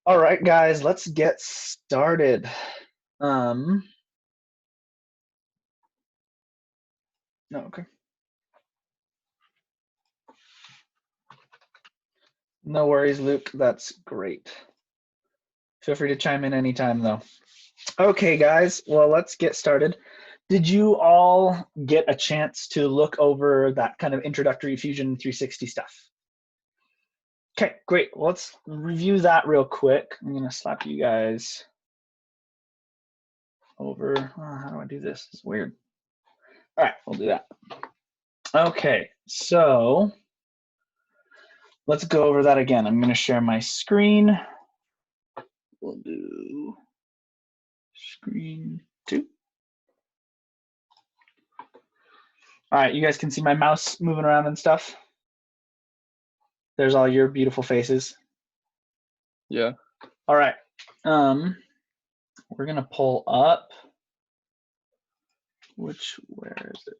All right, guys, let's get started. No, okay. No worries, Luke. That's great. Feel free to chime in anytime, though. Okay, guys, well, let's get started. Did you all get a chance to look over that kind of introductory Fusion 360 stuff? Okay, great. Well, let's review that real quick. I'm going to slap you guys over. Oh, how do I do this? It's weird. All right, we'll do that. Okay, so let's go over that again. I'm going to share my screen. We'll do screen 2. All right, you guys can see my mouse moving around and stuff. There's all your beautiful faces. Yeah. All right. We're gonna pull up. Where is it?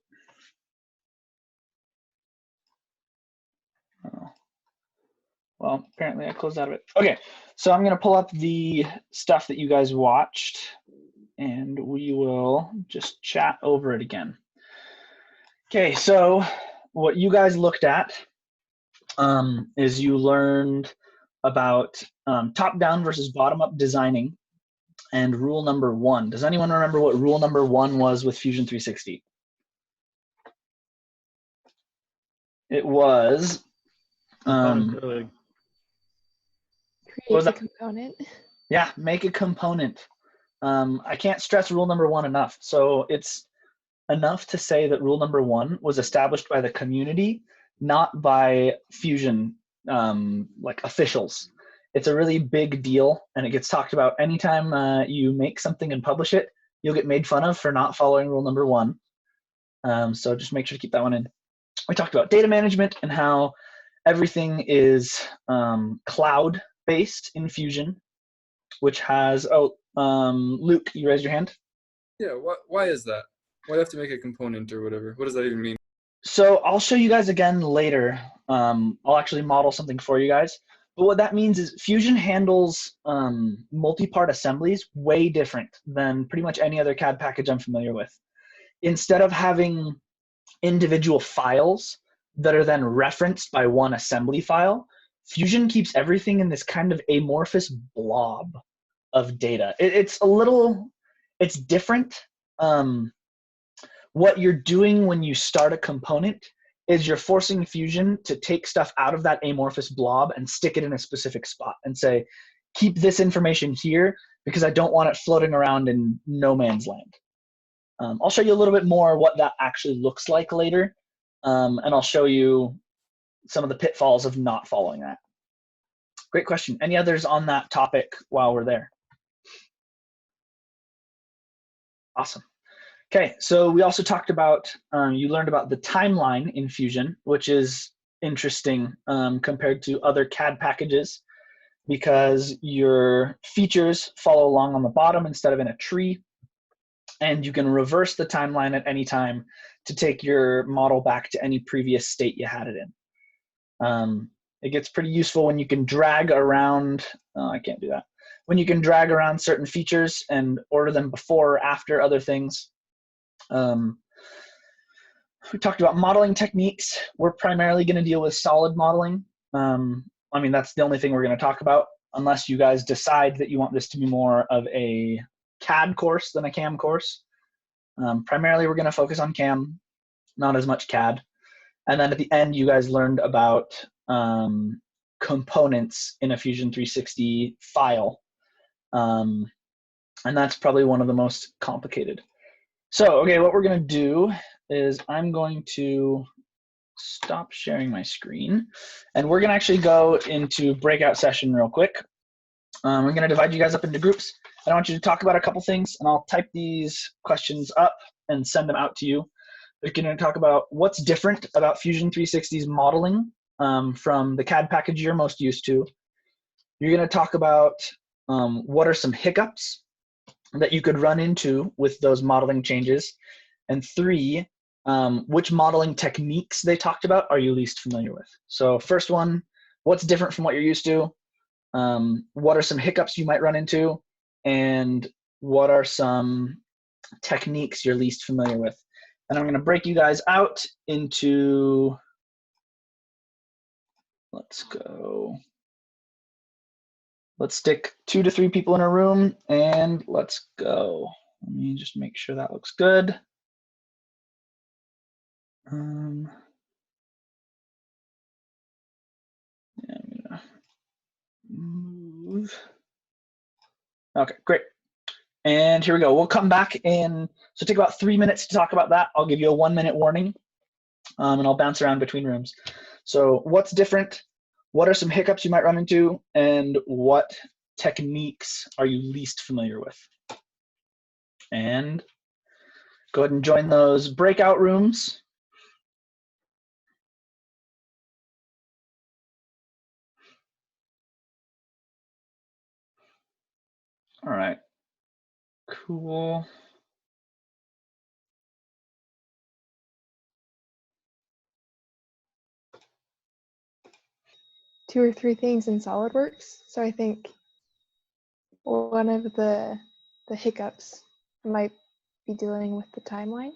Oh. Well, apparently I closed out of it. Okay, so I'm gonna pull up the stuff that you guys watched, and we will just chat over it again. Okay, so what you guys looked at is you learned about top-down versus bottom-up designing and rule number 1. Does anyone remember what rule number 1 was with Fusion 360? It was Component create a component. Yeah, make a component. I can't stress rule number 1 enough. So it's enough to say that rule number 1 was established by the community, not by Fusion like officials. It's a really big deal, and it gets talked about anytime you make something and publish it. You'll get made fun of for not following rule number 1. So just make sure to keep that one in. We talked about data management and how everything is cloud-based in Fusion, which has, Luke, you raised your hand? Yeah, why is that? Why do you have to make a component or whatever? What does that even mean? So I'll show you guys again later. I'll actually model something for you guys. But what that means is Fusion handles multi-part assemblies way different than pretty much any other CAD package I'm familiar with. Instead of having individual files that are then referenced by one assembly file, Fusion keeps everything in this kind of amorphous blob of data. It's different. What you're doing when you start a component is you're forcing Fusion to take stuff out of that amorphous blob and stick it in a specific spot and say, keep this information here because I don't want it floating around in no man's land. I'll show you a little bit more what that actually looks like later, and I'll show you some of the pitfalls of not following that. Great question. Any others on that topic while we're there? Awesome. Okay, so we also talked about, you learned about the timeline in Fusion, which is interesting compared to other CAD packages because your features follow along on the bottom instead of in a tree, and you can reverse the timeline at any time to take your model back to any previous state you had it in. It gets pretty useful when you can drag around, I can't do that, when you can drag around certain features and order them before or after other things. We talked about modeling techniques. We're primarily going to deal with solid modeling. I mean, that's the only thing we're going to talk about, unless you guys decide that you want this to be more of a CAD course than a CAM course. Primarily, we're going to focus on CAM, not as much CAD. And then at the end, you guys learned about components in a Fusion 360 file. And that's probably one of the most complicated. So, okay, what we're going to do is I'm going to stop sharing my screen, and we're going to actually go into breakout session real quick. We're going to divide you guys up into groups. I want you to talk about a couple things, and I'll type these questions up and send them out to you. We're going to talk about what's different about Fusion 360's modeling from the CAD package you're most used to. You're going to talk about what are some hiccups that you could run into with those modeling changes. And 3, which modeling techniques they talked about are you least familiar with? So first one, what's different from what you're used to? what are some hiccups you might run into, and what are some techniques you're least familiar with. And I'm going to break you guys out into, let's stick 2 to 3 people in a room, and let's go. Let me just make sure that looks good. Yeah, I'm gonna move. Okay, great. And here we go. We'll come back in, so take about 3 minutes to talk about that. I'll give you a 1-minute warning, and I'll bounce around between rooms. So what's different? What are some hiccups you might run into? And what techniques are you least familiar with? And go ahead and join those breakout rooms. All right, cool. Two or three things in SolidWorks. So I think one of the hiccups might be dealing with the timeline,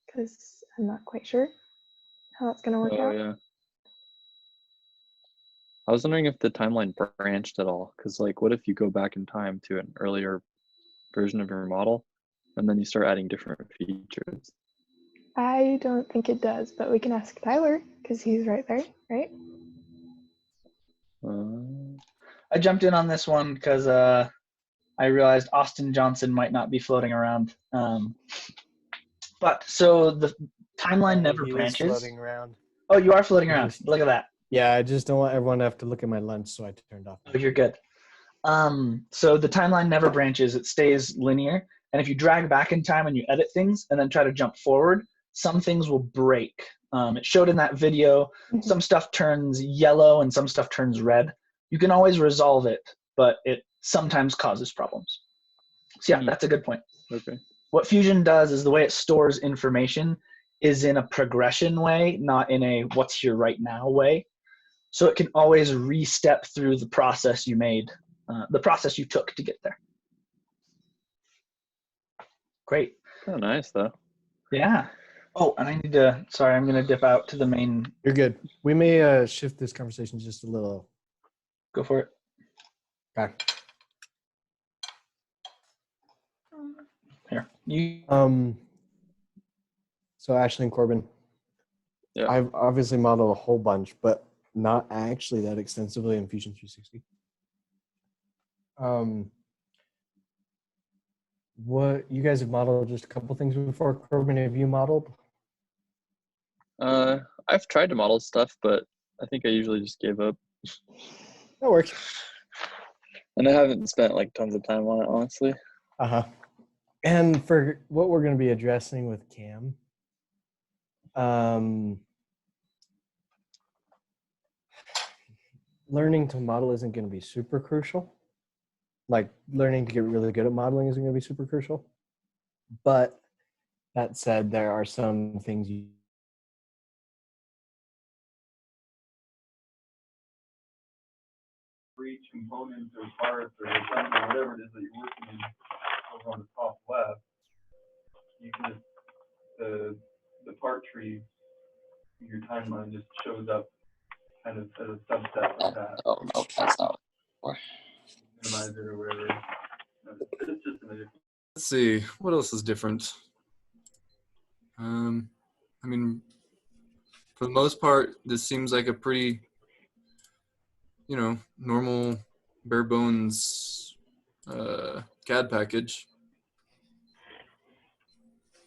because I'm not quite sure how that's going to work out. Yeah. I was wondering if the timeline branched at all, because like, what if you go back in time to an earlier version of your model, and then you start adding different features? I don't think it does, but we can ask Tyler because he's right there, right? I jumped in on this one because I realized Austin Johnson might not be floating around. But so the timeline never branches. Floating around. Oh, you are floating around. Look at that. Yeah, I just don't want everyone to have to look at my lunch, so I turned off. Oh, you're good. So the timeline never branches. It stays linear. And if you drag back in time and you edit things and then try to jump forward, some things will break. It showed in that video, some stuff turns yellow and some stuff turns red. You can always resolve it, but it sometimes causes problems. So yeah, that's a good point. Okay. What Fusion does is the way it stores information is in a progression way, not in a what's here right now way. So it can always re-step through the process you made, the process you took to get there. Great. Oh, nice though. Yeah. Oh, and I need to, sorry, I'm going to dip out to the main. You're good. We may shift this conversation just a little. Go for it. Okay. Here. You. So Ashley and Corbin, Yeah. I've obviously modeled a whole bunch, but not actually that extensively in Fusion 360. What you guys have modeled just a couple things before. Corbin, have you modeled? I've tried to model stuff, but I think I usually just gave up. That works. And I haven't spent like tons of time on it, honestly. And for what we're going to be addressing with Cam, learning to model isn't going to be super crucial. Like learning to get really good at modeling isn't going to be super crucial. But that said, there are some things you for each component or part or something, whatever it is that you're working in over on the top left, you can just, the part tree, your timeline just shows up kind of as a subset of that. Oh no, that's not. Minimize it or whatever. It's just an additional. Let's see, what else is different? I mean, for the most part, this seems like a pretty, normal, bare bones CAD package.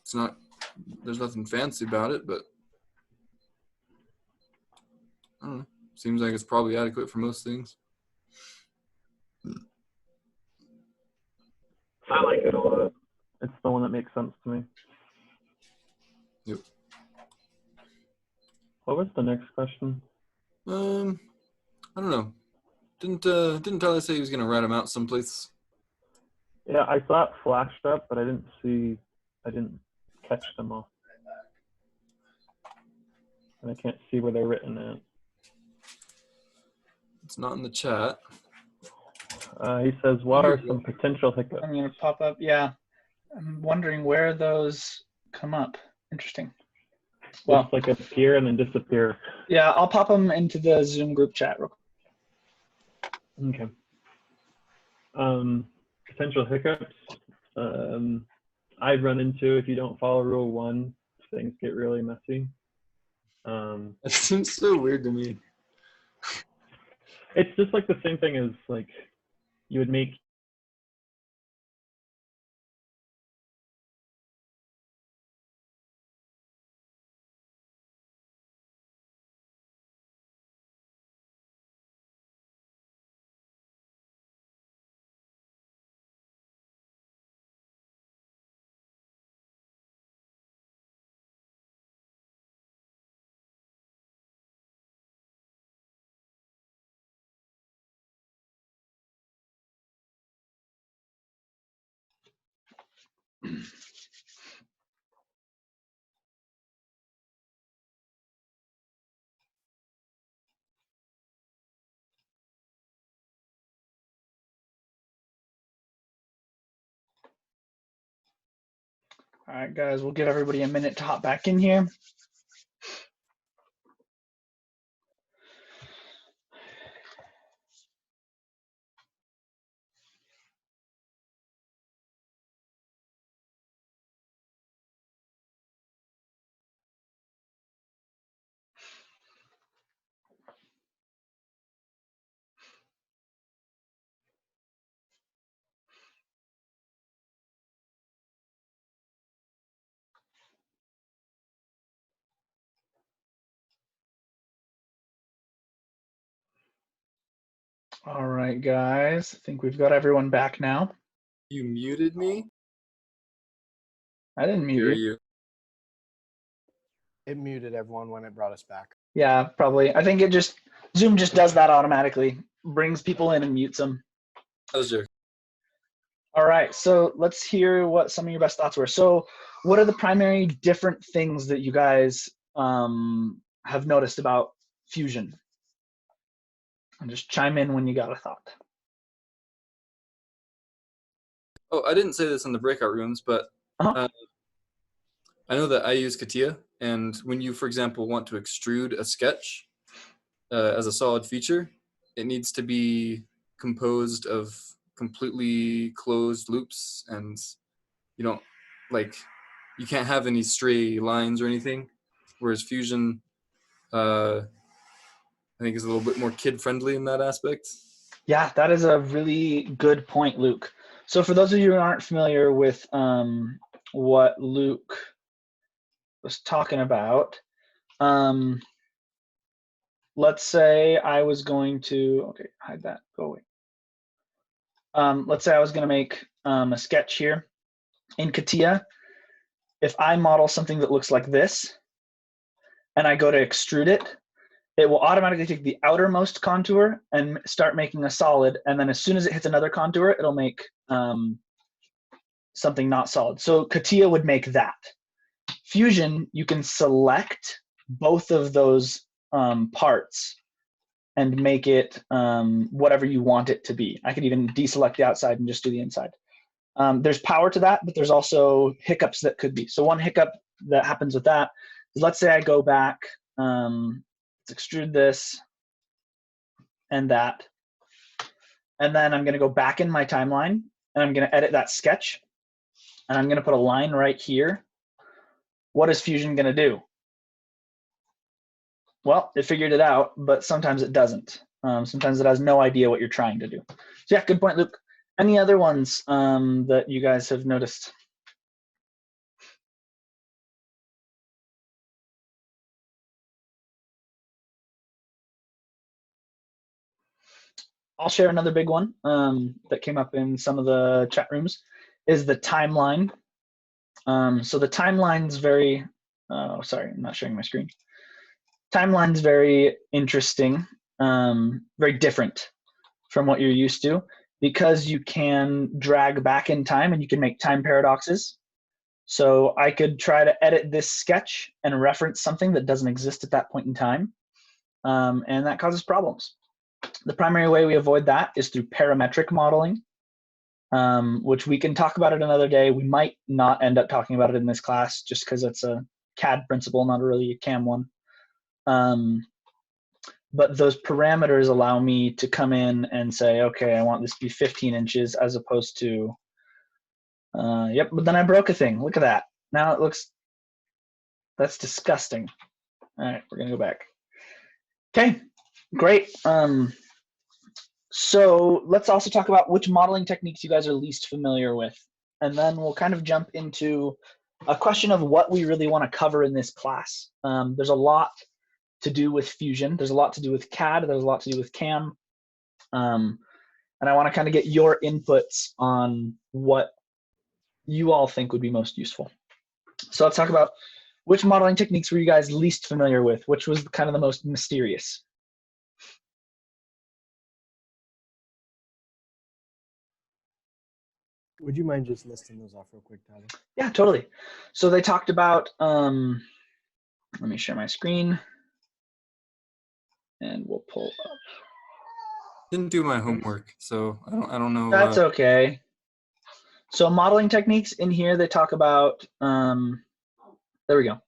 It's not, there's nothing fancy about it, but I don't know. Seems like it's probably adequate for most things. I like it a lot. It's the one that makes sense to me. Yep. What was the next question? I don't know. Didn't Tyler say he was gonna write them out someplace? Yeah, I saw it flashed up, but I didn't catch them all. And I can't see where they're written at. It's not in the chat. He says, what are some potential hiccups? I'm going to pop up. Yeah. I'm wondering where those come up. Interesting. Well, Just like appear and then disappear. yeah, I'll pop them into the Zoom group chat real quick. Okay. Potential hiccups. I'd run into, if you don't follow rule 1, things get really messy. That seems so weird to me. It's just like the same thing as like you would make All right, guys, we'll give everybody a minute to hop back in here. All right, guys, I think we've got everyone back now. You muted me? I didn't mute Hear you. you. It muted everyone when it brought us back. Yeah, probably. I think Zoom just does that automatically, brings people in and mutes them. That was your. All right, so let's hear what some of your best thoughts were. So what are the primary different things that you guys have noticed about Fusion? And just chime in when you got a thought. Oh, I didn't say this in the breakout rooms, but Uh-huh. I know that I use CATIA, and when you, for example, want to extrude a sketch as a solid feature, it needs to be composed of completely closed loops, and you can't have any stray lines or anything. Whereas Fusion, I think, is a little bit more kid-friendly in that aspect. Yeah, that is a really good point, Luke. So for those of you who aren't familiar with what Luke was talking about, let's say I was going to, okay, hide that, go away. Let's say I was going to make a sketch here in CATIA. If I model something that looks like this and I go to extrude it, it will automatically take the outermost contour and start making a solid. And then as soon as it hits another contour, it'll make something not solid. So CATIA would make that. Fusion, you can select both of those parts and make it whatever you want it to be. I could even deselect the outside and just do the inside. There's power to that, but there's also hiccups that could be. So one hiccup that happens with that is, let's say I go back, let's extrude this and that, and then I'm gonna go back in my timeline and I'm gonna edit that sketch and I'm gonna put a line right here. What is Fusion gonna do? Well, it figured it out, but sometimes it doesn't. Sometimes it has no idea what you're trying to do. So yeah, good point, Luke. Any other ones that you guys have noticed? I'll share another big one that came up in some of the chat rooms is the timeline. So the timeline's very, sorry, I'm not sharing my screen. Timeline's very interesting, very different from what you're used to, because you can drag back in time and you can make time paradoxes. So I could try to edit this sketch and reference something that doesn't exist at that point in time, and that causes problems. The primary way we avoid that is through parametric modeling, which we can talk about it another day. We might not end up talking about it in this class just because it's a CAD principle, not really a CAM one. But those parameters allow me to come in and say, okay, I want this to be 15 inches as opposed to, yep, but then I broke a thing. Look at that. Now it looks, that's disgusting. All right, we're gonna go back. Okay, great. So let's also talk about which modeling techniques you guys are least familiar with. And then we'll kind of jump into a question of what we really want to cover in this class. There's a lot to do with Fusion. There's a lot to do with CAD. There's a lot to do with CAM. And I want to kind of get your inputs on what you all think would be most useful. So let's talk about which modeling techniques were you guys least familiar with? Which was kind of the most mysterious? Would you mind just listing those off real quick, Tyler? Yeah, totally. So they talked about, let me share my screen and we'll pull up. Didn't do my homework, so I don't know. That's okay. So modeling techniques in here, they talk about, there we go.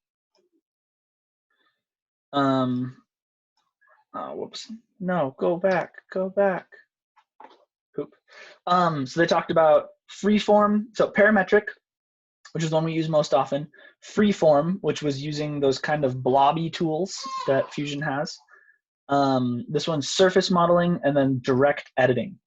Oh, whoops. No, go back. Poop. So they talked about freeform, so parametric, which is the one we use most often. Freeform, which was using those kind of blobby tools that Fusion has. This one's surface modeling, and then direct editing.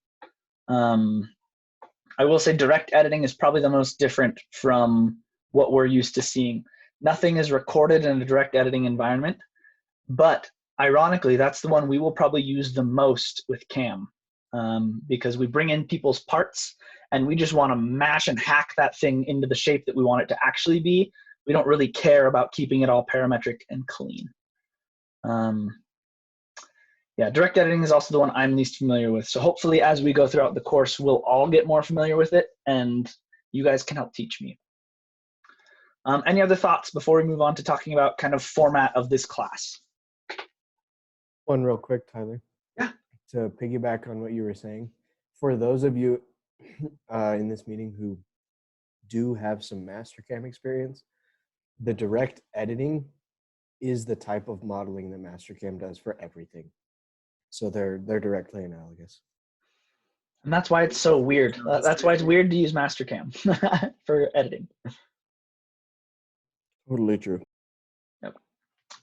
I will say direct editing is probably the most different from what we're used to seeing. Nothing is recorded in a direct editing environment, but ironically, that's the one we will probably use the most with CAM, because we bring in people's parts and we just want to mash and hack that thing into the shape that we want it to actually be. We don't really care about keeping it all parametric and clean. Yeah, direct editing is also the one I'm least familiar with. So hopefully as we go throughout the course, we'll all get more familiar with it and you guys can help teach me. Any other thoughts before we move on to talking about kind of format of this class? One real quick, Tyler. Yeah. To piggyback on what you were saying, for those of you in this meeting who do have some Mastercam experience, the direct editing is the type of modeling that Mastercam does for everything. So they're directly analogous. And that's why it's so weird. That's why it's weird to use Mastercam for editing. Totally true. Yep.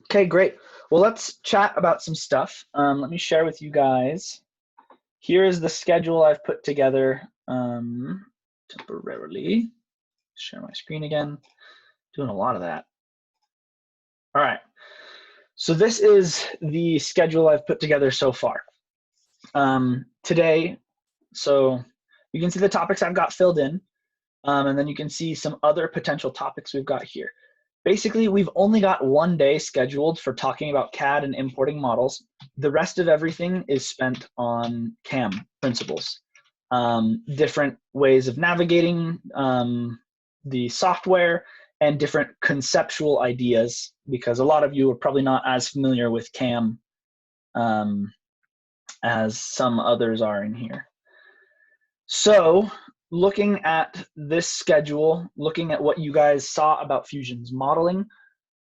Okay, great. Well, let's chat about some stuff. Let me share with you guys. Here is the schedule I've put together temporarily. Share my screen again. Doing a lot of that. All right. So this is the schedule I've put together so far. Today, so you can see the topics I've got filled in, and then you can see some other potential topics we've got here. Basically, we've only got one day scheduled for talking about CAD and importing models. The rest of everything is spent on CAM principles, different ways of navigating the software, and different conceptual ideas, because a lot of you are probably not as familiar with CAM as some others are in here. So looking at this schedule, looking at what you guys saw about Fusion's modeling,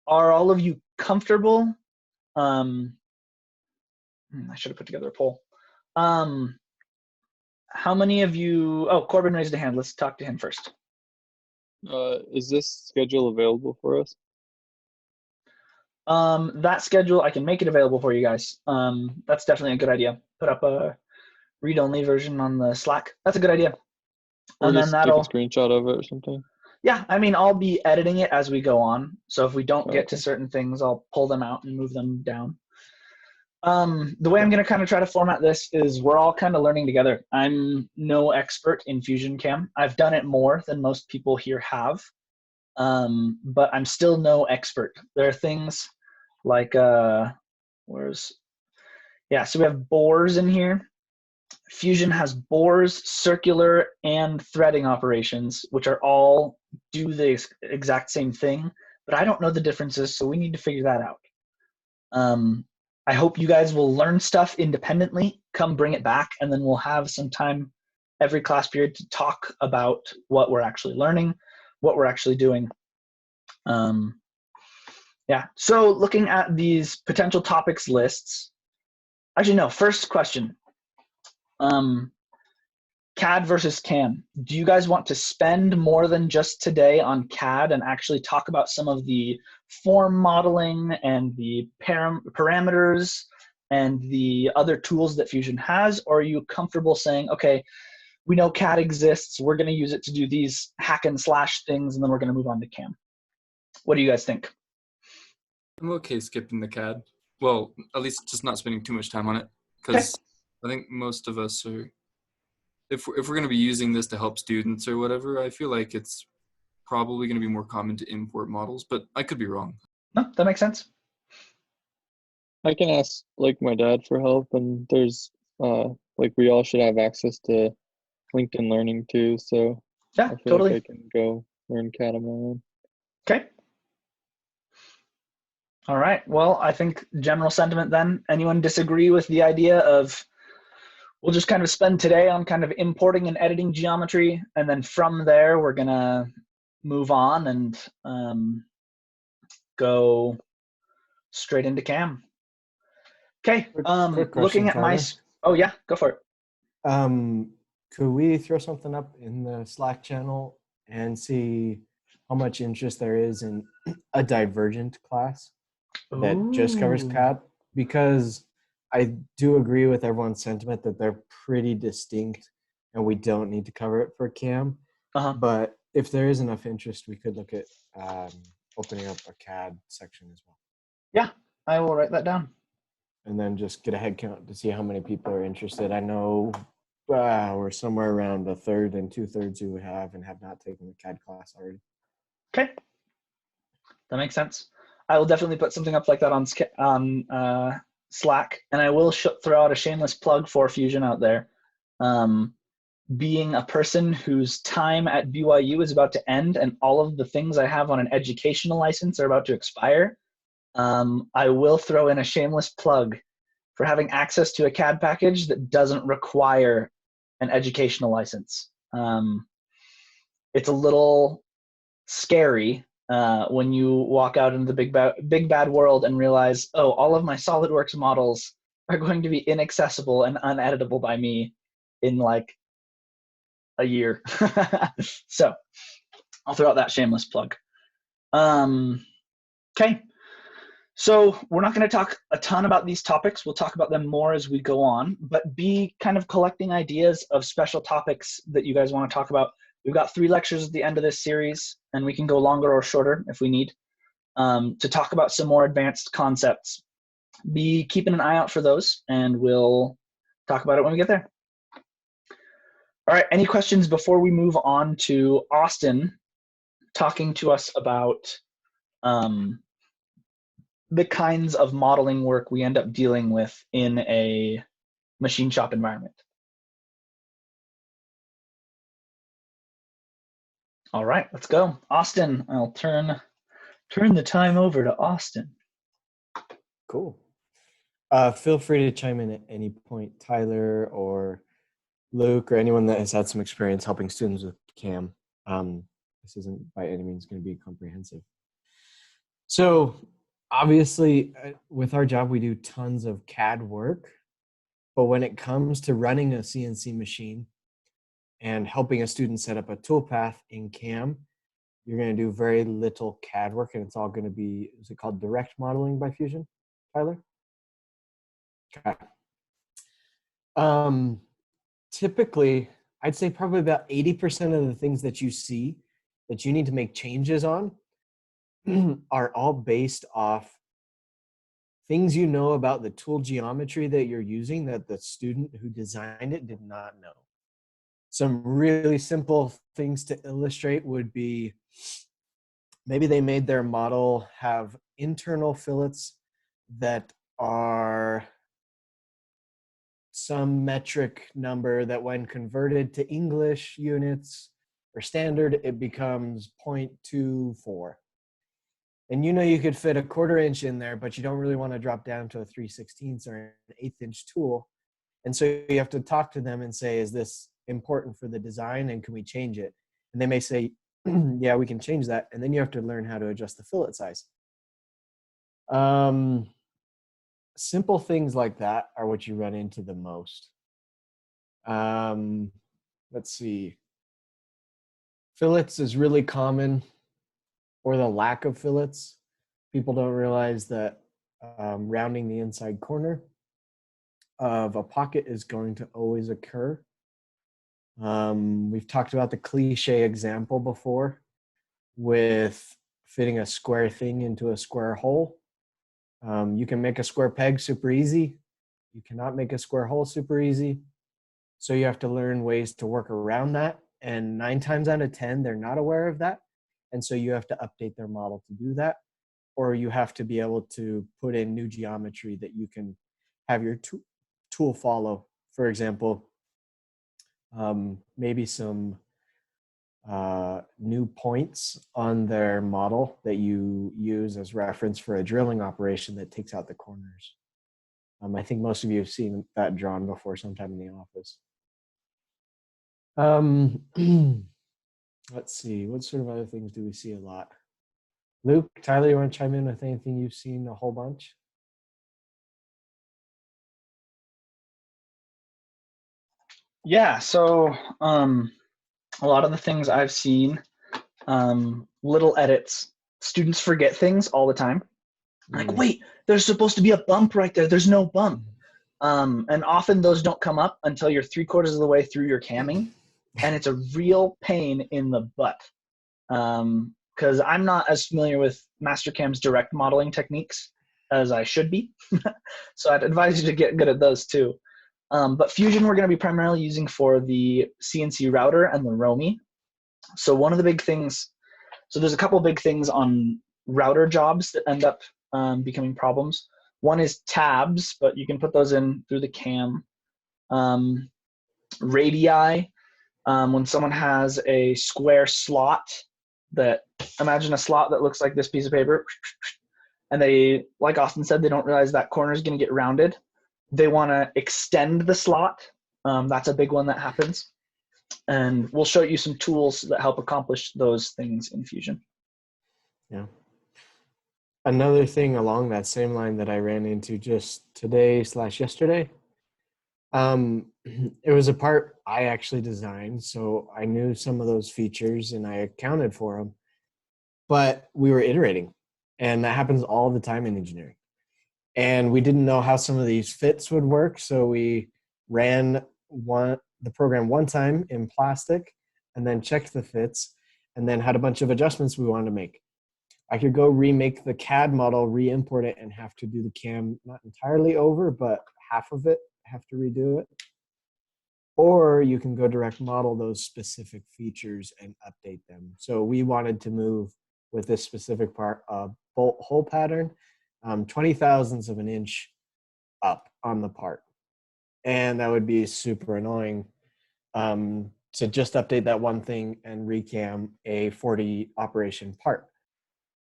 are all of you comfortable? I should have put together a poll. How many of you, oh, Corbin raised a hand. Let's talk to him first. Is this schedule available for us? That schedule, I can make it available for you guys. That's definitely a good idea. Put up a read-only version on the Slack. That's a good idea. Or And just then that'll, take a screenshot of it or something? yeah, I mean, I'll be editing it as we go on. So if we don't get to Okay. certain things, I'll pull them out and move them down. The way I'm going to kind of try to format this is we're all kind of learning together. I'm no expert in Fusion Cam. I've done it more than most people here have, but I'm still no expert. There are things like, so we have bores in here. Fusion has bores, circular, and threading operations, which are all do the exact same thing, but I don't know the differences, so we need to figure that out. I hope you guys will learn stuff independently, come bring it back, and then we'll have some time every class period to talk about what we're actually learning, what we're actually doing. Yeah, so looking at these potential topics lists, actually no, first question. CAD versus CAM. Do you guys want to spend more than just today on CAD and actually talk about some of the form modeling and the parameters and the other tools that Fusion has? Or are you comfortable saying, okay, we know CAD exists, we're going to use it to do these hack and slash things, and then we're going to move on to CAM? What do you guys think? I'm okay skipping the CAD. Well, at least just not spending too much time on it, because I think most of us are, if we're going to be using this to help students or whatever, I feel like it's probably going to be more common to import models, but I could be wrong. No, that makes sense. I can ask like my dad for help, and there's like we all should have access to LinkedIn Learning too, so Yeah, I feel totally. like I can go learn CAD on my own. Okay. All right. Well, I think general sentiment then. Anyone disagree with the idea of we'll just kind of spend today on kind of importing and editing geometry, and then from there we're going to move on and go straight into CAM. Okay. Quick question, Looking at my, Tyler. oh yeah, go for it. Could we throw something up in the Slack channel and see how much interest there is in a divergent class that just covers Ooh. CAD? Because I do agree with everyone's sentiment that they're pretty distinct and we don't need to cover it for CAM. Uh-huh. But if there is enough interest, we could look at opening up a CAD section as well. Yeah, I will write that down. And then just get a head count to see how many people are interested. I know we're somewhere around 1/3 and 2/3 who have and have not taken the CAD class already. Okay. That makes sense. I will definitely put something up like that on Slack, and I will throw out a shameless plug for Fusion out there. Being a person whose time at BYU is about to end and all of the things I have on an educational license are about to expire, I will throw in a shameless plug for having access to a CAD package that doesn't require an educational license. It's a little scary when you walk out into the big bad world and realize, oh, all of my SolidWorks models are going to be inaccessible and uneditable by me in like a year. So I'll throw out that shameless plug. Okay. So we're not going to talk a ton about these topics. We'll talk about them more as we go on, but be kind of collecting ideas of special topics that you guys want to talk about. We've got 3 lectures at the end of this series, and we can go longer or shorter if we need, to talk about some more advanced concepts. Be keeping an eye out for those, and we'll talk about it when we get there. All right, any questions before we move on to Austin talking to us about the kinds of modeling work we end up dealing with in a machine shop environment? All right, let's go. Austin, I'll turn the time over to Austin. Cool. Feel free to chime in at any point, Tyler or Luke or anyone that has had some experience helping students with CAM. This isn't by any means going to be comprehensive. So obviously, with our job, we do tons of CAD work. But when it comes to running a CNC machine and helping a student set up a toolpath in CAM, you're going to do very little CAD work, and it's all going to be, is it called direct modeling by Fusion, Tyler? Okay. Typically, I'd say probably about 80% of the things that you see that you need to make changes on are all based off things you know about the tool geometry that you're using that the student who designed it did not know. Some really simple things to illustrate would be maybe they made their model have internal fillets that are some metric number that when converted to English units or standard, it becomes 0.24. And you could fit a 1/4 inch in there, but you don't really want to drop down to a 3/16 or an 1/8 inch tool. And so you have to talk to them and say, is this important for the design and can we change it? And they may say, yeah, we can change that. And then you have to learn how to adjust the fillet size. Simple things like that are what you run into the most. Let's see. Fillets is really common, or the lack of fillets. People don't realize that rounding the inside corner of a pocket is going to always occur. We've talked about the cliche example before with fitting a square thing into a square hole. You can make a square peg super easy. You cannot make a square hole super easy. So you have to learn ways to work around that. And 9 times out of 10, they're not aware of that. And so you have to update their model to do that. Or you have to be able to put in new geometry that you can have your tool follow. For example, maybe some new points on their model that you use as reference for a drilling operation that takes out the corners. I think most of you have seen that drawn before sometime in the office. Let's see, what sort of other things do we see a lot? Luke, Tyler, you want to chime in with anything you've seen a whole bunch? Yeah, so a lot of the things I've seen, little edits. Students forget things all the time. Like, wait, there's supposed to be a bump right there. There's no bump. And often those don't come up until you're 3/4 of the way through your camming. And it's a real pain in the butt. Because I'm not as familiar with Mastercam's direct modeling techniques as I should be. So I'd advise you to get good at those too. But Fusion we're going to be primarily using for the CNC router and the Romy. So one of the big things, so there's a couple big things on router jobs that end up becoming problems. One is tabs, but you can put those in through the cam. Radii, when someone has a square slot that, imagine a slot that looks like this piece of paper, and they, like Austin said, they don't realize that corner is going to get rounded. They want to extend the slot. That's a big one that happens. And we'll show you some tools that help accomplish those things in Fusion. Yeah. Another thing along that same line that I ran into just today/yesterday, it was a part I actually designed, so I knew some of those features and I accounted for them, but we were iterating, and that happens all the time in engineering. And we didn't know how some of these fits would work, so we ran the program one time in plastic and then checked the fits and then had a bunch of adjustments we wanted to make. I could go remake the CAD model, re-import it, and have to do the cam not entirely over, but half of it, have to redo it. Or you can go direct model those specific features and update them. So we wanted to move with this specific part of bolt hole pattern, 20 thousandths of an inch up on the part. And that would be super annoying to just update that one thing and recam a 40 operation part.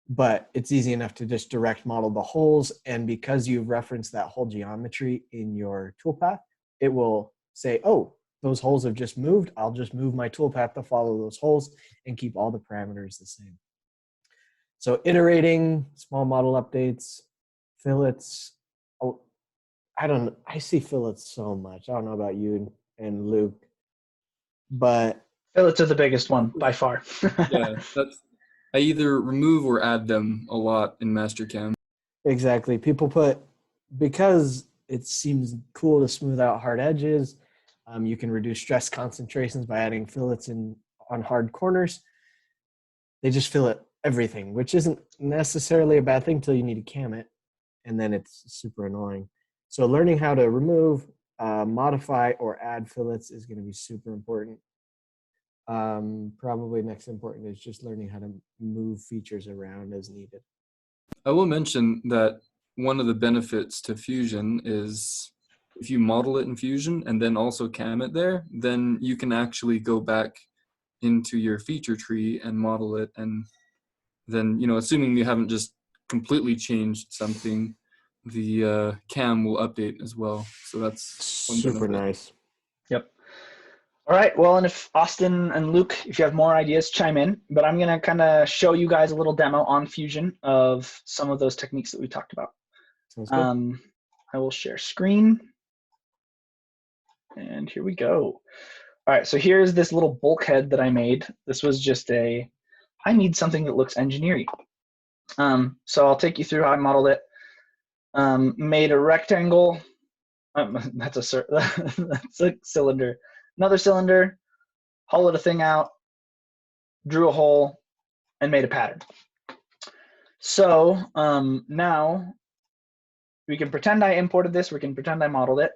But it's easy enough to just direct model the holes. And because you've referenced that whole geometry in your toolpath, it will say, oh, those holes have just moved. I'll just move my toolpath to follow those holes and keep all the parameters the same. So iterating, small model updates, fillets. Oh, I see fillets so much. I don't know about you and Luke, but Fillets are the biggest one by far. Yeah, I either remove or add them a lot in Mastercam. Exactly. People because it seems cool to smooth out hard edges. You can reduce stress concentrations by adding fillets on hard corners. They just fillet everything, which isn't necessarily a bad thing until you need to cam it, and then it's super annoying. So learning how to remove, modify, or add fillets is going to be super important. Probably next important is just learning how to move features around as needed. I will mention that one of the benefits to Fusion is if you model it in Fusion and then also cam it there, then you can actually go back into your feature tree and model it, and then, assuming you haven't just completely changed something, the cam will update as well. So that's one Super benefit. nice. Yep. All right. Well, and if Austin and Luke, if you have more ideas, chime in. But I'm going to kind of show you guys a little demo on Fusion of some of those techniques that we talked about. Sounds good. I will share screen. And here we go. All right. So here's this little bulkhead that I made. This was just I need something that looks engineering. So I'll take you through how I modeled it. Made a rectangle. That's a cylinder. Another cylinder, hollowed a thing out, drew a hole, and made a pattern. So now we can pretend I imported this. We can pretend I modeled it.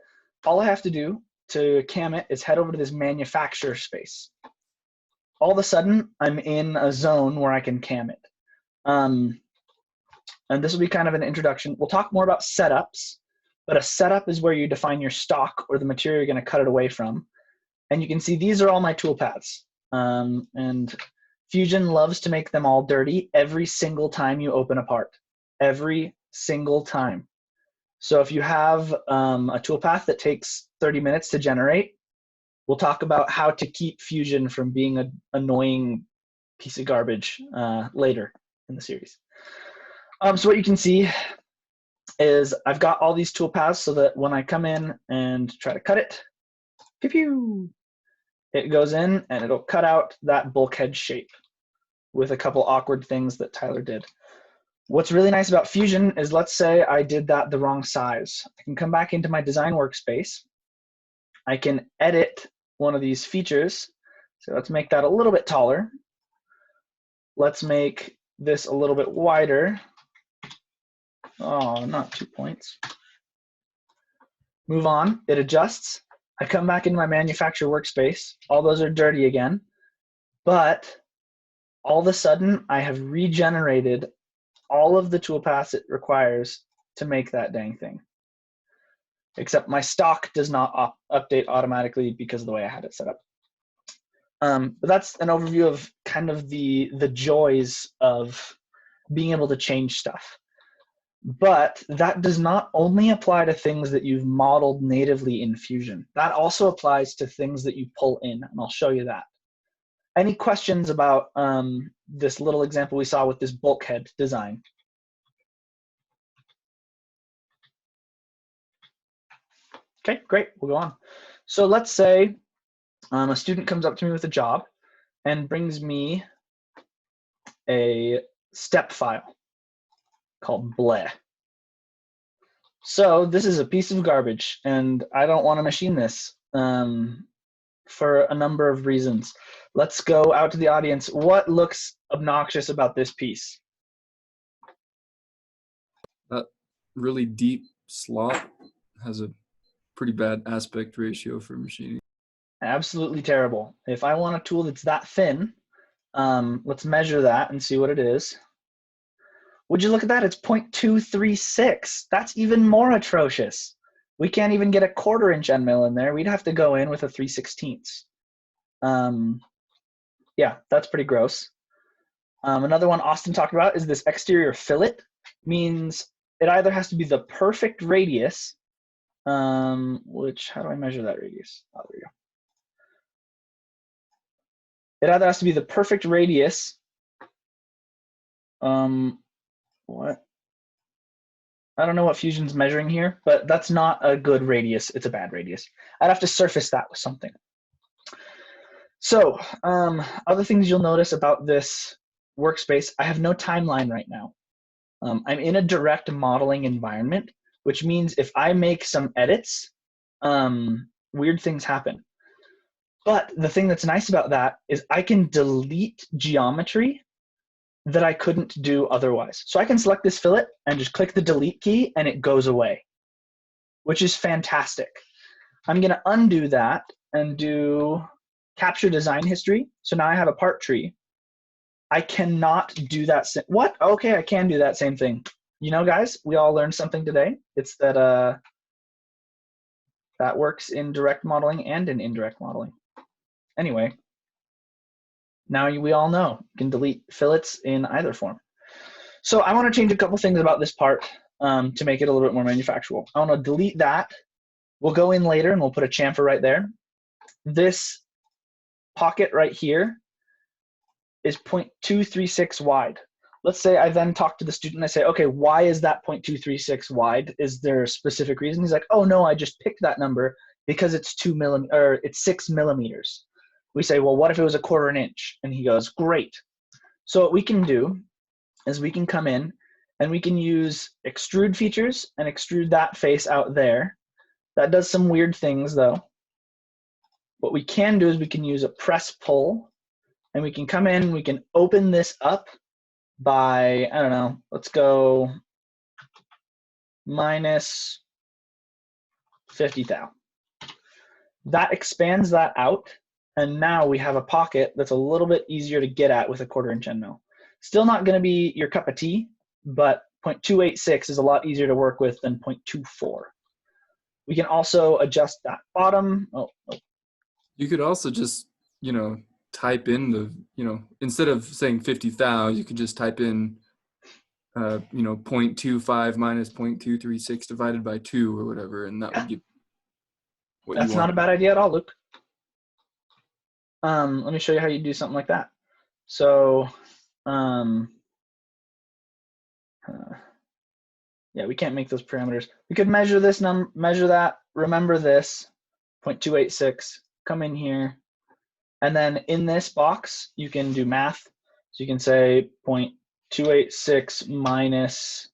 All I have to do to cam it is head over to this manufacturer space. All of a sudden, I'm in a zone where I can cam it. And this will be kind of an introduction. We'll talk more about setups, but a setup is where you define your stock or the material you're going to cut it away from. And you can see these are all my toolpaths. And Fusion loves to make them all dirty every single time you open a part. Every single time. So if you have a toolpath that takes 30 minutes to generate, we'll talk about how to keep Fusion from being an annoying piece of garbage later in the series. So what you can see is I've got all these toolpaths so that when I come in and try to cut it, pew pew, it goes in and it'll cut out that bulkhead shape with a couple awkward things that Tyler did. What's really nice about Fusion is, let's say I did that the wrong size. I can come back into my design workspace. I can edit one of these features. So let's make that a little bit taller. Let's make this a little bit wider. Oh, not 2 points. Move on, it adjusts. I come back into my manufacturer workspace. All those are dirty again. But all of a sudden, I have regenerated all of the toolpaths it requires to make that dang thing. Except my stock does not update automatically because of the way I had it set up. But that's an overview of kind of the joys of being able to change stuff. But that does not only apply to things that you've modeled natively in Fusion. That also applies to things that you pull in, and I'll show you that. Any questions about this little example we saw with this bulkhead design? Okay, great, we'll go on. So let's say a student comes up to me with a job and brings me a step file called bleh. So this is a piece of garbage, and I don't want to machine this for a number of reasons. Let's go out to the audience. What looks obnoxious about this piece? That really deep slot has a pretty bad aspect ratio for machining. Absolutely terrible. If I want a tool that's that thin, let's measure that and see what it is. Would you look at that? It's 0.236. That's even more atrocious. We can't even get a 1/4 inch end mill in there. We'd have to go in with a 3/16. Yeah, that's pretty gross. Another one Austin talked about is this exterior fillet. Means it either has to be the perfect radius, which, how do I measure that radius? Oh, there we go. It either has to be the perfect radius. What? I don't know what Fusion's measuring here, but that's not a good radius. It's a bad radius. I'd have to surface that with something. So other things you'll notice about this workspace, I have no timeline right now. I'm in a direct modeling environment, which means if I make some edits, weird things happen. But the thing that's nice about that is I can delete geometry that I couldn't do otherwise. So I can select this fillet and just click the delete key and it goes away, which is fantastic. I'm gonna undo that and do capture design history. So now I have a part tree. I cannot do that. What? Okay, I can do that same thing. You know, guys, we all learned something today. It's that that works in direct modeling and in indirect modeling. Anyway, now we all know you can delete fillets in either form. So I want to change a couple things about this part to make it a little bit more manufacturable. I want to delete that. We'll go in later and we'll put a chamfer right there. This pocket right here is 0.236 wide. Let's say I then talk to the student and I say, okay, why is that 0.236 wide? Is there a specific reason? He's like, oh no, I just picked that number because it's 6 millimeters. We say, well, what if it was 1/4 inch? And he goes, great. So what we can do is we can come in and we can use extrude features and extrude that face out there. That does some weird things though. What we can do is we can use a press pull, and we can come in, we can open this up by, I don't know, let's go minus 50 thou. That expands that out, and now we have a pocket that's a little bit easier to get at with a 1/4 inch end mill. Still not going to be your cup of tea, but 0.286 is a lot easier to work with than 0.24. We can also adjust that bottom. You could also just, type in instead of saying 50 thou, you could just type in, 0.25 minus 0.236 divided by 2 or whatever, and that would give what That's you want. not a bad idea at all, Luke. Let me show you how you do something like that. So, yeah, we can't make those parameters. We could measure this measure that, remember this, 0.286, come in here, and then in this box, you can do math. So you can say 0.286 minus,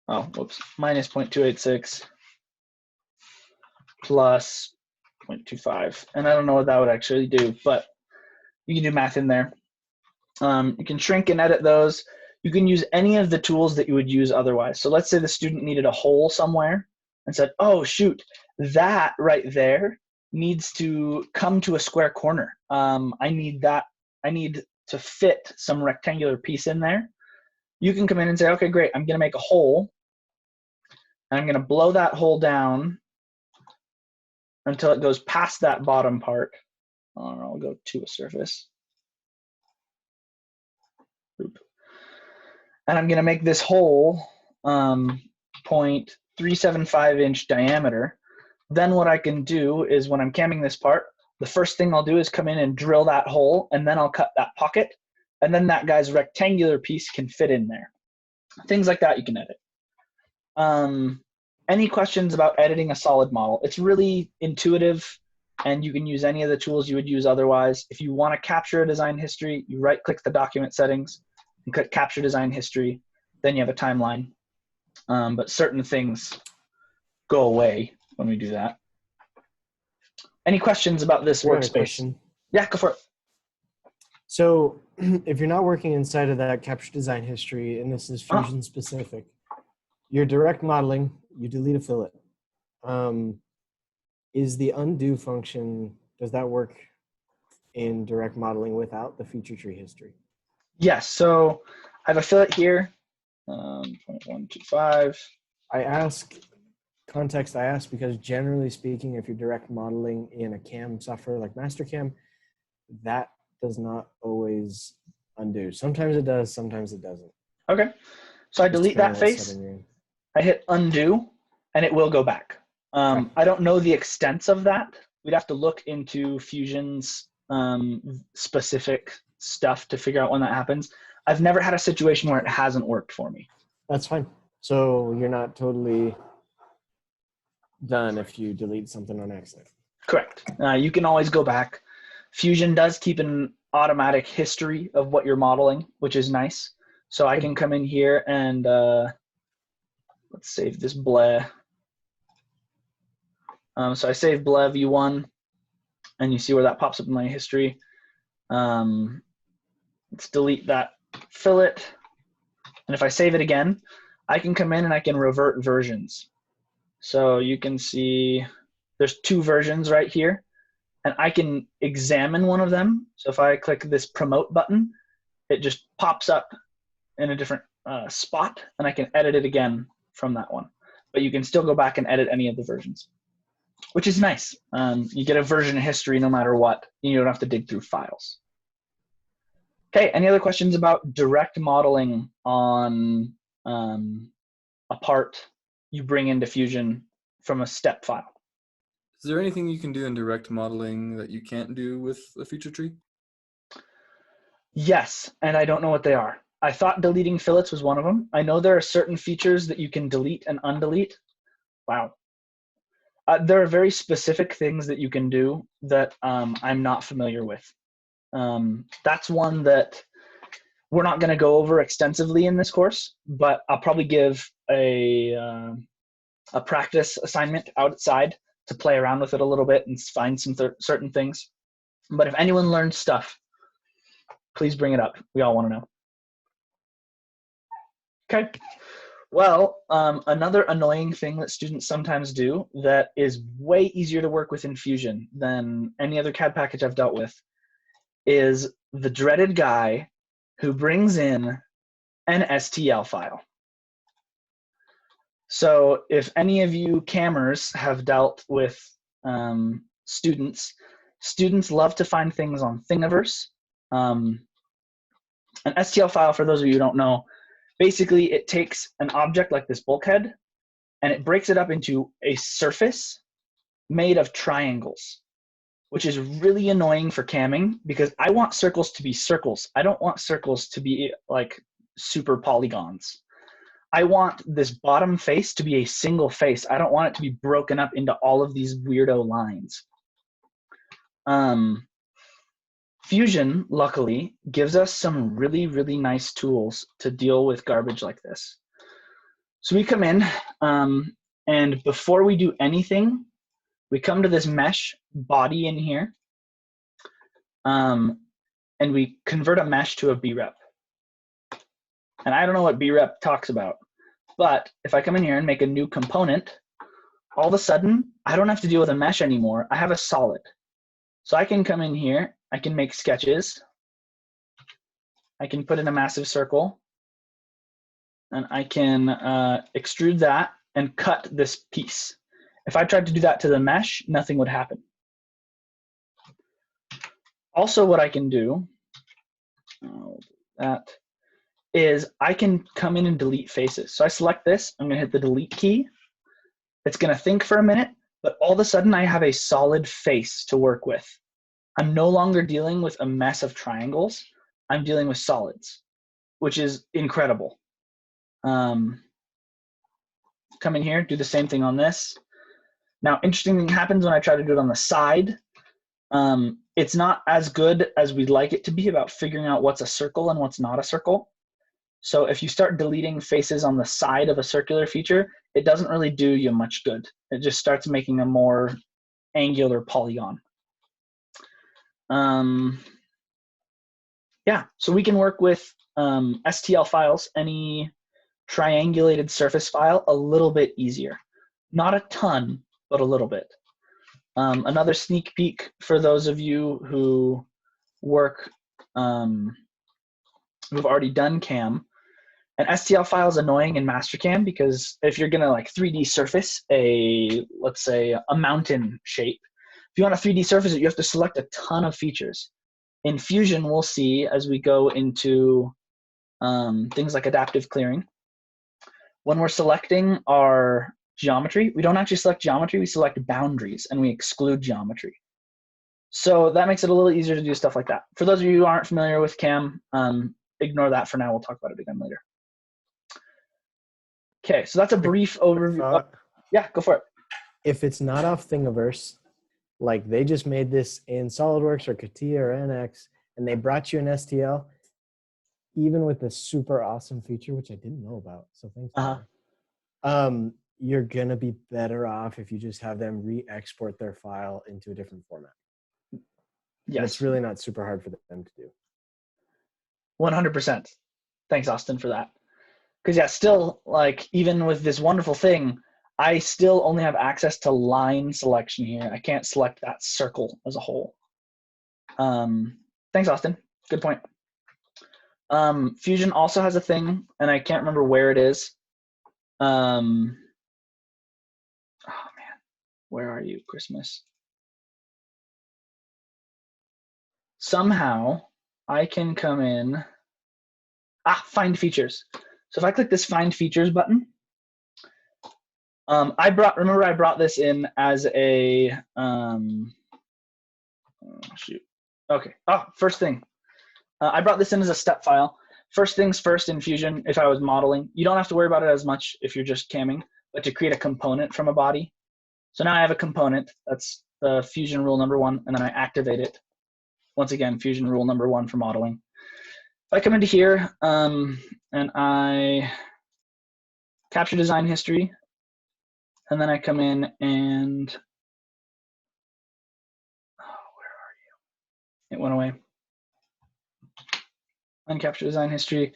minus 0.286 plus 0.25. And I don't know what that would actually do, but you can do math in there. You can shrink and edit those. You can use any of the tools that you would use otherwise. So let's say the student needed a hole somewhere and said, oh, shoot, that right there needs to come to a square corner. I need to fit some rectangular piece in there. You can come in and say, okay, great, I'm going to make a hole, and I'm going to blow that hole down until it goes past that bottom part. I'll go to a surface. Oop. And I'm going to make this hole 0.375 inch diameter. Then what I can do is when I'm camming this part, the first thing I'll do is come in and drill that hole, and then I'll cut that pocket, and then that guy's rectangular piece can fit in there. Things like that you can edit. Any questions about editing a solid model? It's really intuitive, and you can use any of the tools you would use otherwise. If you want to capture a design history, you right-click the document settings and click Capture Design History. Then you have a timeline. But certain things go away when we do that. Any questions about this workspace? Yeah, go for it. So if you're not working inside of that Capture Design History, and this is Fusion specific, you're direct modeling, you delete a fillet. Is the undo function, does that work in direct modeling without the feature tree history? Yes, so I have a fillet here, 0.125. I ask because generally speaking, if you're direct modeling in a CAM software like Mastercam, that does not always undo. Sometimes it does, sometimes it doesn't. Okay, so I delete that face, I hit undo, and it will go back. I don't know the extents of that. We'd have to look into Fusion's specific stuff to figure out when that happens. I've never had a situation where it hasn't worked for me. That's fine. So you're not totally done if you delete something on accident. Correct. You can always go back. Fusion does keep an automatic history of what you're modeling, which is nice. So I can come in here and let's save this bleh. So I save bleh v1, and you see where that pops up in my history. Let's delete that fillet. And if I save it again, I can come in and I can revert versions. So you can see there's 2 versions right here, and I can examine one of them. So if I click this promote button, it just pops up in a different spot, and I can edit it again from that one. But you can still go back and edit any of the versions, which is nice. You get a version history no matter what. You don't have to dig through files. Okay, any other questions about direct modeling on a part you bring into Fusion from a step file? Is there anything you can do in direct modeling that you can't do with a feature tree? Yes, and I don't know what they are. I thought deleting fillets was one of them. I know there are certain features that you can delete and undelete. Wow. There are very specific things that you can do that I'm not familiar with. That's one that we're not going to go over extensively in this course, but I'll probably give a practice assignment outside to play around with it a little bit and find some certain things. But if anyone learns stuff, please bring it up. We all want to know. Okay. Well, another annoying thing that students sometimes do that is way easier to work with in Fusion than any other CAD package I've dealt with is the dreaded guy who brings in an STL file. So if any of you cammers have dealt with students love to find things on Thingiverse. An STL file, for those of you who don't know, basically it takes an object like this bulkhead and it breaks it up into a surface made of triangles, which is really annoying for camming because I want circles to be circles. I don't want circles to be like super polygons. I want this bottom face to be a single face. I don't want it to be broken up into all of these weirdo lines. Fusion, luckily, gives us some really, really nice tools to deal with garbage like this. So we come in, and before we do anything, we come to this mesh body in here, and we convert a mesh to a brep. And I don't know what brep talks about, but if I come in here and make a new component, all of a sudden, I don't have to deal with a mesh anymore. I have a solid. So I can come in here, I can make sketches, I can put in a massive circle, and I can extrude that and cut this piece. If I tried to do that to the mesh, nothing would happen. Also what I can do, that is I can come in and delete faces. So I select this, I'm gonna hit the delete key. It's gonna think for a minute, but all of a sudden I have a solid face to work with. I'm no longer dealing with a mess of triangles. I'm dealing with solids, which is incredible. Come in here, do the same thing on this. Now, interesting thing happens when I try to do it on the side. It's not as good as we'd like it to be about figuring out what's a circle and what's not a circle. So if you start deleting faces on the side of a circular feature, it doesn't really do you much good. It just starts making a more angular polygon. Yeah, so we can work with STL files, any triangulated surface file, a little bit easier. Not a ton, but a little bit. Another sneak peek for those of you who work, who've already done CAM. An STL file is annoying in Mastercam because if you're gonna like 3D surface a, let's say, a mountain shape, if you want to 3D surface it, you have to select a ton of features. In Fusion, we'll see as we go into things like adaptive clearing. When we're selecting our geometry, we don't actually select geometry, we select boundaries and we exclude geometry. So that makes it a little easier to do stuff like that. For those of you who aren't familiar with CAM, ignore that for now. We'll talk about it again later. Okay, so that's a brief overview. Yeah, go for it. If it's not off Thingiverse, like they just made this in SolidWorks or CATIA or NX, and they brought you an STL, even with this super awesome feature, which I didn't know about, so thanks. You're gonna be better off if you just have them re-export their file into a different format. Yes. And it's really not super hard for them to do. 100%. Thanks, Austin, for that. Because yeah, still, like, even with this wonderful thing, I still only have access to line selection here. I can't select that circle as a whole. Thanks, Austin. Good point. Fusion also has a thing, and I can't remember where it is. Oh man, where are you, Christmas? Somehow, I can come in, find features. So if I click this find features button, remember I brought this in as a, Okay, first thing. I brought this in as a step file. First things first in Fusion, if I was modeling, you don't have to worry about it as much if you're just camming, but to create a component from a body. So now I have a component, that's the Fusion rule number 1, and then I activate it. Once again, Fusion rule number 1 for modeling. If I come into here and I capture design history, and then I come in and, where are you? It went away. Uncapture design history,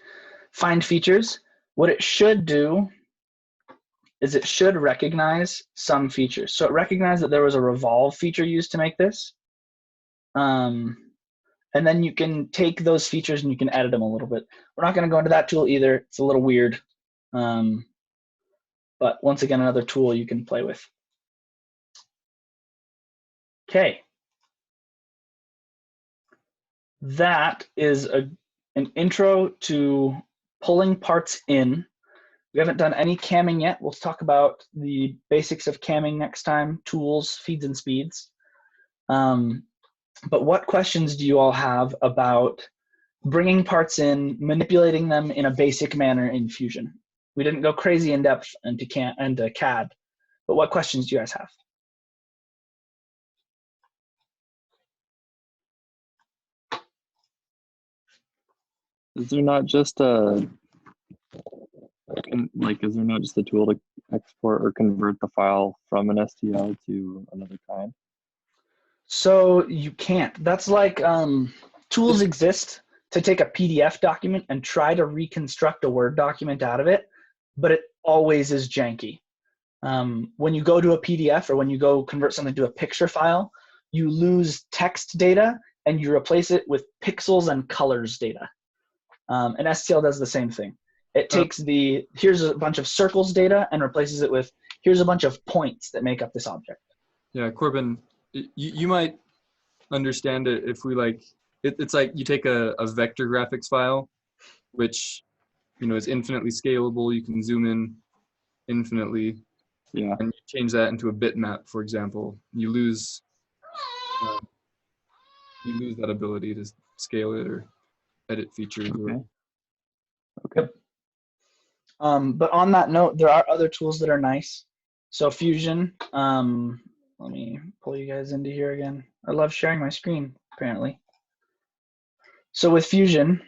find features. What it should do is it should recognize some features. So it recognized that there was a revolve feature used to make this. And then you can take those features and you can edit them a little bit. We're not going to go into that tool either. It's a little weird. But once again, another tool you can play with. Okay. That is an intro to pulling parts in. We haven't done any camming yet. We'll talk about the basics of camming next time, tools, feeds, and speeds. But what questions do you all have about bringing parts in, manipulating them in a basic manner in Fusion? We didn't go crazy in depth into CAD, but what questions do you guys have? Is there not just a tool to export or convert the file from an STL to another kind? So you can't. That's like tools exist to take a PDF document and try to reconstruct a Word document out of it, but it always is janky. When you go to a PDF or when you go convert something to a picture file, you lose text data and you replace it with pixels and colors data. And STL does the same thing. It takes here's a bunch of circles data and replaces it with here's a bunch of points that make up this object. Yeah, Corbin, you might understand it if we it's like you take a vector graphics file, which is infinitely scalable. You can zoom in infinitely, and you change that into a bitmap, for example. You lose that ability to scale it or edit features. Okay. But on that note, there are other tools that are nice. So Fusion, let me pull you guys into here again. I love sharing my screen, apparently. So with Fusion,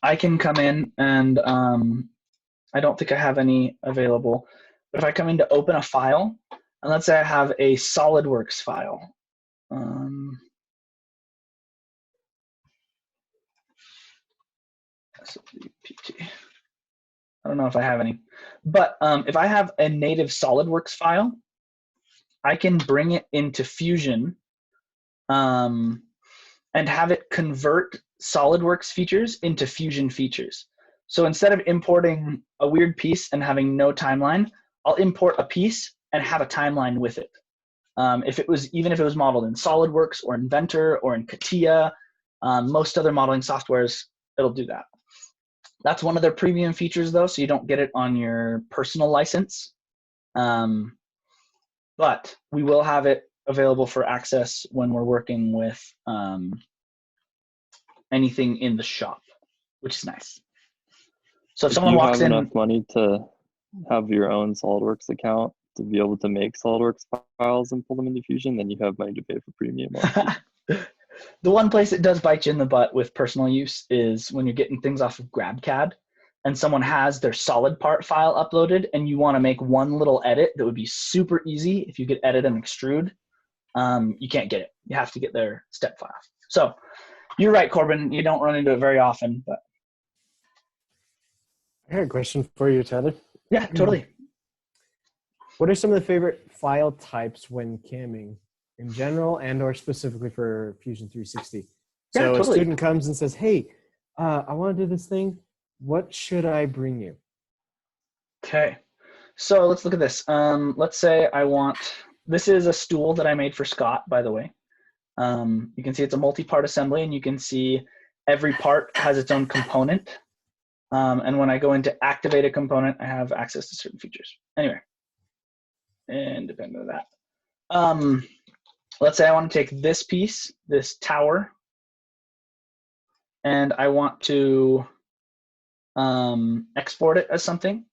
I can come in and I don't think I have any available, but if I come in to open a file, and let's say I have a SolidWorks file. I don't know if I have any, but if I have a native SolidWorks file, I can bring it into Fusion and have it convert SolidWorks features into Fusion features. So instead of importing a weird piece and having no timeline, I'll import a piece and have a timeline with it. Even if it was modeled in SolidWorks or Inventor or in CATIA, most other modeling softwares, it'll do that. That's one of their premium features though, so you don't get it on your personal license. But we will have it available for access when we're working with anything in the shop, which is nice. So if someone walks in, do you have enough money to have your own SolidWorks account to be able to make SolidWorks files and pull them into Fusion, then you have money to pay for premium. The one place it does bite you in the butt with personal use is when you're getting things off of GrabCAD and someone has their solid part file uploaded and you want to make one little edit that would be super easy if you could edit and extrude. You can't get it. You have to get their step file. So you're right, Corbin. You don't run into it very often, but. I had a question for you, Tyler. Yeah, totally. What are some of the favorite file types when camming in general and or specifically for Fusion 360? Yeah, so totally. A student comes and says, hey, I want to do this thing. What should I bring you? Okay. So let's look at this. Let's say this is a stool that I made for Scott, by the way. You can see it's a multi-part assembly and you can see every part has its own component. And when I go into activate a component, I have access to certain features. Anyway, independent of that. Let's say I want to take this piece, this tower, and I want to export it as something.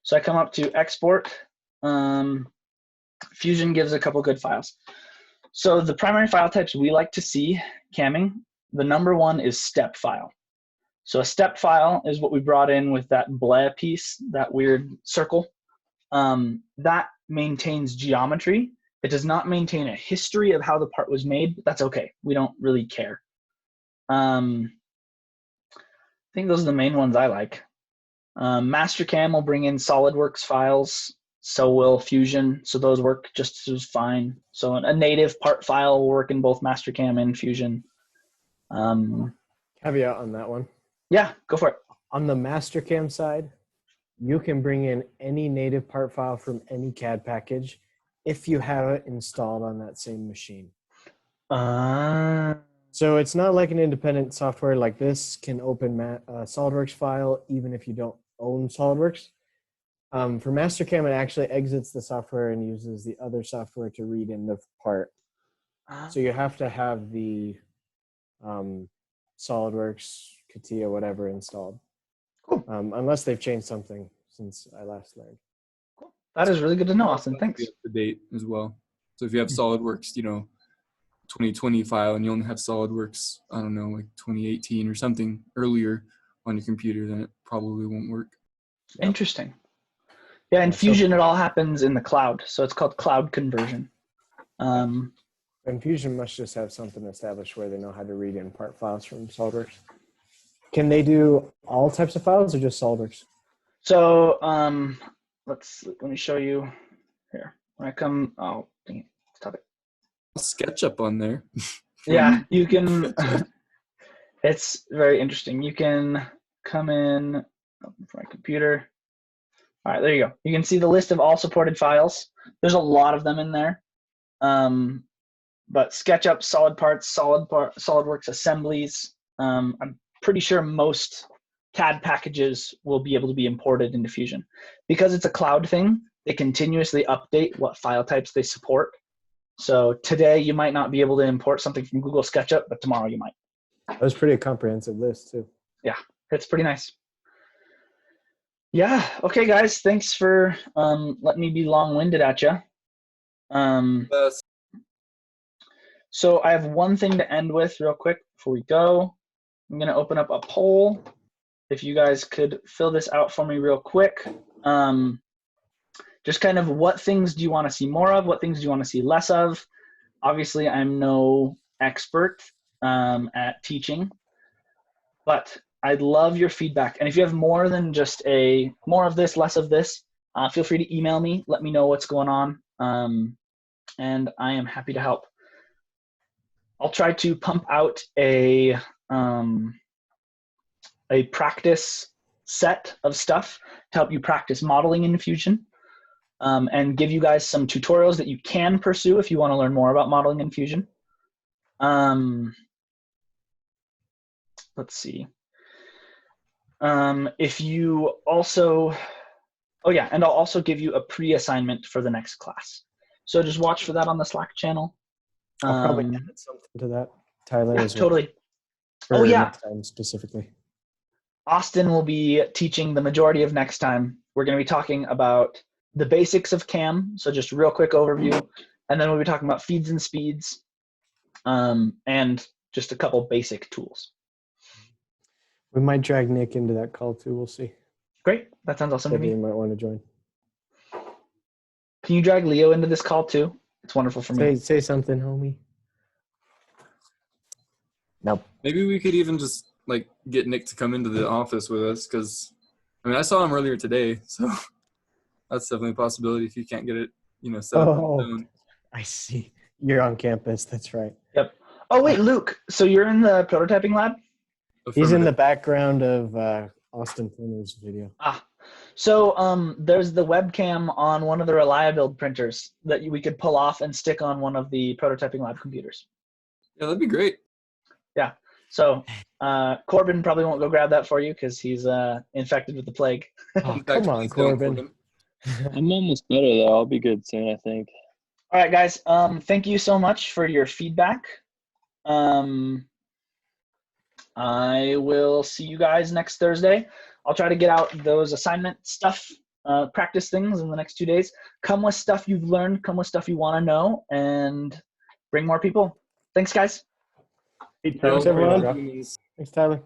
So I come up to export. Fusion gives a couple good files. So the primary file types we like to see camming, the number one is step file. So a step file is what we brought in with that blah piece, that weird circle. That maintains geometry. It does not maintain a history of how the part was made, but that's okay. We don't really care. I think those are the main ones I like. Mastercam will bring in SolidWorks files. So will Fusion. So those work just as fine. So a native part file will work in both Mastercam and Fusion. Caveat on that one. Yeah, go for it. On the Mastercam side, you can bring in any native part file from any CAD package if you have it installed on that same machine. So it's not like an independent software like this can open SolidWorks file even if you don't own SolidWorks. For Mastercam, it actually exits the software and uses the other software to read in the part. So you have to have the SolidWorks, CATIA, whatever installed. Cool. Unless they've changed something since I last learned. Cool. That is really good to know, Austin. Thanks. Up to date as well. So if you have SolidWorks, 2020 file, and you only have SolidWorks, I don't know, like 2018 or something earlier on your computer, then it probably won't work. Interesting. Yeah, in Fusion, it all happens in the cloud. So it's called cloud conversion. And Fusion must just have something established where they know how to read in part files from SolidWorks. Can they do all types of files or just SolidWorks? So let me show you here. When I come, oh, dang it, stop it. SketchUp on there. Yeah, you can. It's very interesting. You can come in, open for my computer. All right, there you go. You can see the list of all supported files. There's a lot of them in there. But SketchUp, solid parts, SolidWorks assemblies. I'm pretty sure most CAD packages will be able to be imported into Fusion. Because it's a cloud thing, they continuously update what file types they support. So today you might not be able to import something from Google SketchUp, but tomorrow you might. That was pretty comprehensive list too. Yeah, it's pretty nice. Yeah, okay guys, thanks for letting me be long-winded at you. So I have one thing to end with real quick before we go. I'm going to open up a poll. If you guys could fill this out for me real quick. Just kind of what things do you want to see more of? What things do you want to see less of? Obviously, I'm no expert at teaching, but I'd love your feedback. And if you have more than just more of this, less of this, feel free to email me. Let me know what's going on. And I am happy to help. I'll try to pump out a practice set of stuff to help you practice modeling in Fusion, and give you guys some tutorials that you can pursue if you want to learn more about modeling in Fusion. Let's see. If you also, oh yeah, and I'll also give you a pre-assignment for the next class. So just watch for that on the Slack channel. I'll probably add something to that, Tyler, yeah, as well. Totally. For yeah. next time specifically. Austin will be teaching the majority of next time. We're going to be talking about the basics of CAM, so just a real quick overview, and then we'll be talking about feeds and speeds, and just a couple basic tools. We might drag Nick into that call too. We'll see. Great. That sounds awesome to me. You might want to join. Can you drag Leo into this call too? It's wonderful for me. Say something, homie. Nope. Maybe we could even just get Nick to come into the office with us, because I saw him earlier today, so that's definitely a possibility if you can't get it, set up on his own. I see. You're on campus. That's right. Yep. Oh wait, Luke. So you're in the prototyping lab? He's in the background of Austin Turner's video. So there's the webcam on one of the Reliabuild printers that we could pull off and stick on one of the prototyping lab computers. Yeah, that'd be great. Yeah. So Corbin probably won't go grab that for you because he's infected with the plague. Oh, Back come to on, please don't, Corbin. I'm almost better though. I'll be good soon, I think. All right, guys. Thank you so much for your feedback. I will see you guys next Thursday. I'll try to get out those assignment stuff, practice things in the next 2 days. Come with stuff you've learned, come with stuff you want to know, and bring more people. Thanks, guys. Hey, Thanks, Tyler, everyone. Humans. Thanks, Tyler.